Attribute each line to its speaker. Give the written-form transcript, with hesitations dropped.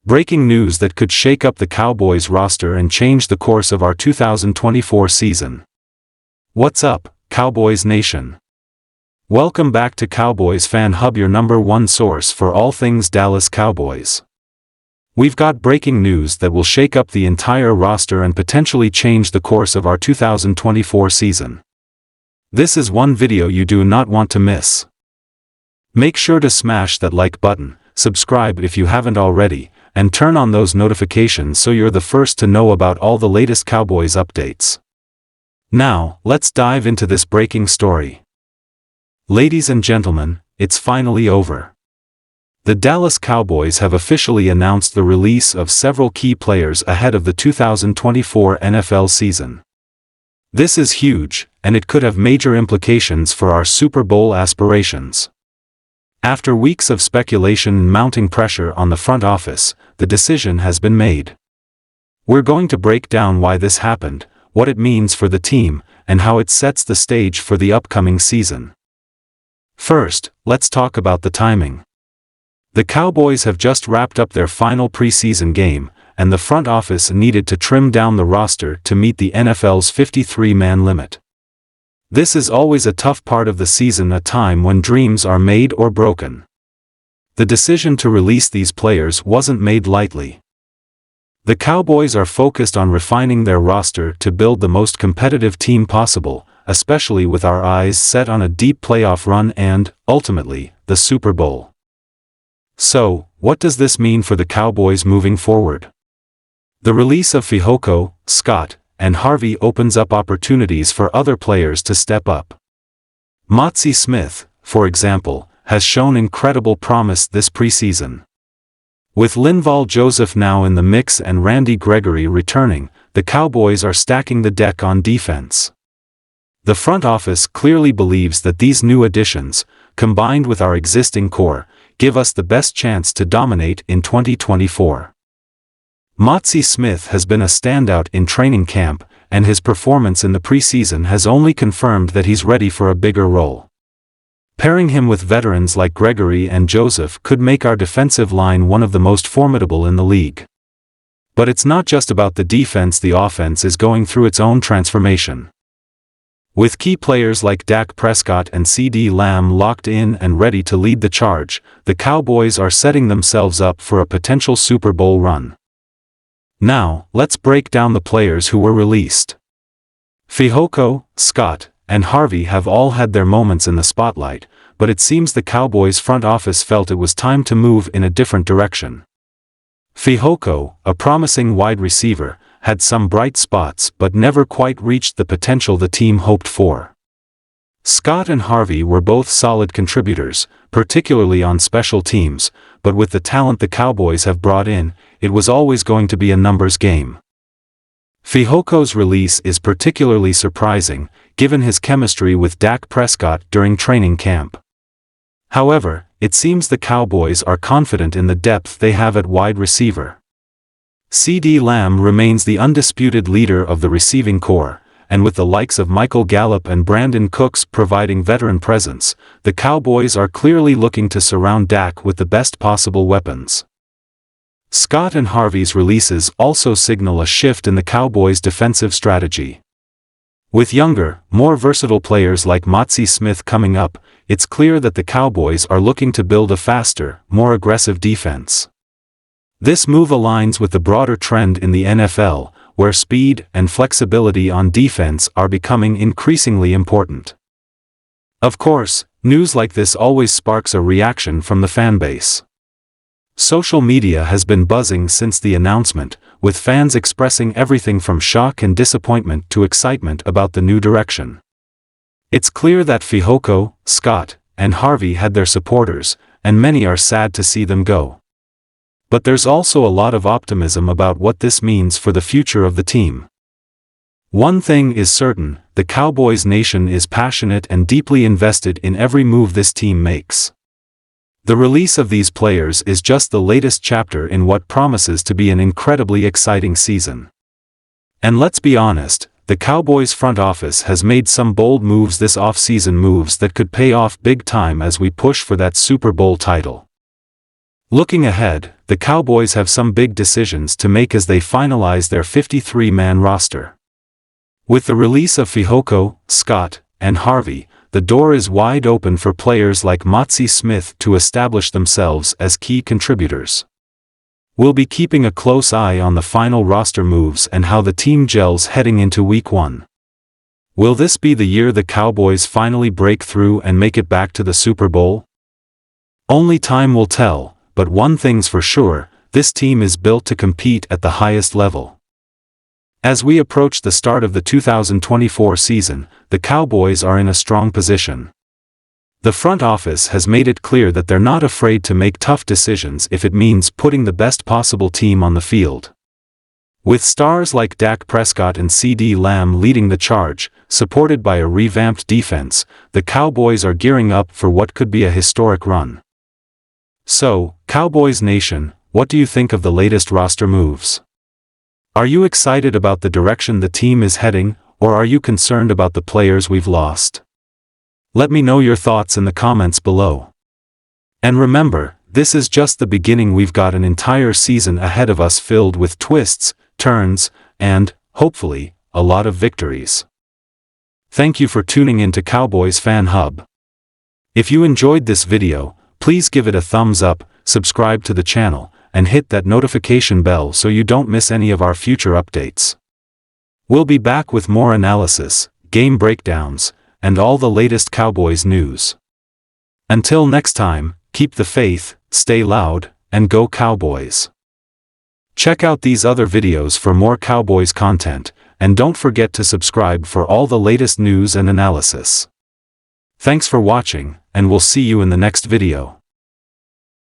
Speaker 1: Breaking news that could shake up the Cowboys roster and change the course of our 2024 season. What's up, Cowboys Nation? Welcome back to Cowboys Fan Hub, your #1 source for all things Dallas Cowboys. We've got breaking news that will shake up the entire roster and potentially change the course of our 2024 season. This is one video you do not want to miss. Make sure to smash that like button, subscribe if you haven't already, and turn on those notifications so you're the first to know about all the latest Cowboys updates. Now, let's dive into this breaking story. Ladies and gentlemen, it's finally over. The Dallas Cowboys have officially announced the release of several key players ahead of the 2024 NFL season. This is huge, and it could have major implications for our Super Bowl aspirations. After weeks of speculation and mounting pressure on the front office, the decision has been made. We're going to break down why this happened, what it means for the team, and how it sets the stage for the upcoming season. First, let's talk about the timing. The Cowboys have just wrapped up their final preseason game, and the front office needed to trim down the roster to meet the NFL's 53-man limit. This is always a tough part of the season, a time when dreams are made or broken. The decision to release these players wasn't made lightly. The Cowboys are focused on refining their roster to build the most competitive team possible, especially with our eyes set on a deep playoff run and, ultimately, the Super Bowl. So, what does this mean for the Cowboys moving forward? The release of Fehoko, Scott, and Harvey opens up opportunities for other players to step up. Mazi Smith, for example, has shown incredible promise this preseason. With Linval Joseph now in the mix and Randy Gregory returning, the Cowboys are stacking the deck on defense. The front office clearly believes that these new additions, combined with our existing core, give us the best chance to dominate in 2024. Mazi Smith has been a standout in training camp, and his performance in the preseason has only confirmed that he's ready for a bigger role. Pairing him with veterans like Gregory and Joseph could make our defensive line one of the most formidable in the league. But it's not just about the defense, the offense is going through its own transformation. With key players like Prescott and CeeDee locked in and ready to lead the charge, the Cowboys are setting themselves up for a potential Super Bowl run. Now, let's break down the players who were released. Fehoko, Scott, and Harvey have all had their moments in the spotlight, but it seems the Cowboys front office felt it was time to move in a different direction. Fehoko, a promising wide receiver, had some bright spots but never quite reached the potential the team hoped for. Scott and Harvey were both solid contributors, particularly on special teams, but with the talent the Cowboys have brought in, it was always going to be a numbers game. Fehoko's release is particularly surprising, given his chemistry with Prescott during training camp. However, it seems the Cowboys are confident in the depth they have at wide receiver. CeeDee remains the undisputed leader of the receiving corps, and with the likes of Michael Gallup and Brandon Cooks providing veteran presence, the Cowboys are clearly looking to surround Dak with the best possible weapons. Scott and Harvey's releases also signal a shift in the Cowboys' defensive strategy. With younger, more versatile players like Mazi Smith coming up, it's clear that the Cowboys are looking to build a faster, more aggressive defense. This move aligns with the broader trend in the NFL, where speed and flexibility on defense are becoming increasingly important. Of course, news like this always sparks a reaction from the fanbase. Social media has been buzzing since the announcement, with fans expressing everything from shock and disappointment to excitement about the new direction. It's clear that Fehoko, Scott, and Harvey had their supporters, and many are sad to see them go. But there's also a lot of optimism about what this means for the future of the team. One thing is certain, the Cowboys Nation is passionate and deeply invested in every move this team makes. The release of these players is just the latest chapter in what promises to be an incredibly exciting season. And let's be honest, the Cowboys front office has made some bold moves this offseason, moves that could pay off big time as we push for that Super Bowl title. Looking ahead, the Cowboys have some big decisions to make as they finalize their 53-man roster. With the release of Fehoko, Scott, and Harvey, the door is wide open for players like Mazi Smith to establish themselves as key contributors. We'll be keeping a close eye on the final roster moves and how the team gels heading into Week 1. Will this be the year the Cowboys finally break through and make it back to the Super Bowl? Only time will tell, but one thing's for sure, this team is built to compete at the highest level. As we approach the start of the 2024 season, the Cowboys are in a strong position. The front office has made it clear that they're not afraid to make tough decisions if it means putting the best possible team on the field. With stars like Prescott and CeeDee leading the charge, supported by a revamped defense, the Cowboys are gearing up for what could be a historic run. So, Cowboys Nation, what do you think of the latest roster moves? Are you excited about the direction the team is heading, or are you concerned about the players we've lost? Let me know your thoughts in the comments below. And remember, this is just the beginning. We've got an entire season ahead of us filled with twists, turns, and, hopefully, a lot of victories. Thank you for tuning in to Cowboys Fan Hub. If you enjoyed this video, please give it a thumbs up, subscribe to the channel, and hit that notification bell so you don't miss any of our future updates. We'll be back with more analysis, game breakdowns, and all the latest Cowboys news. Until next time, keep the faith, stay loud, and go Cowboys. Check out these other videos for more Cowboys content, and don't forget to subscribe for all the latest news and analysis. Thanks for watching, and we'll see you in the next video.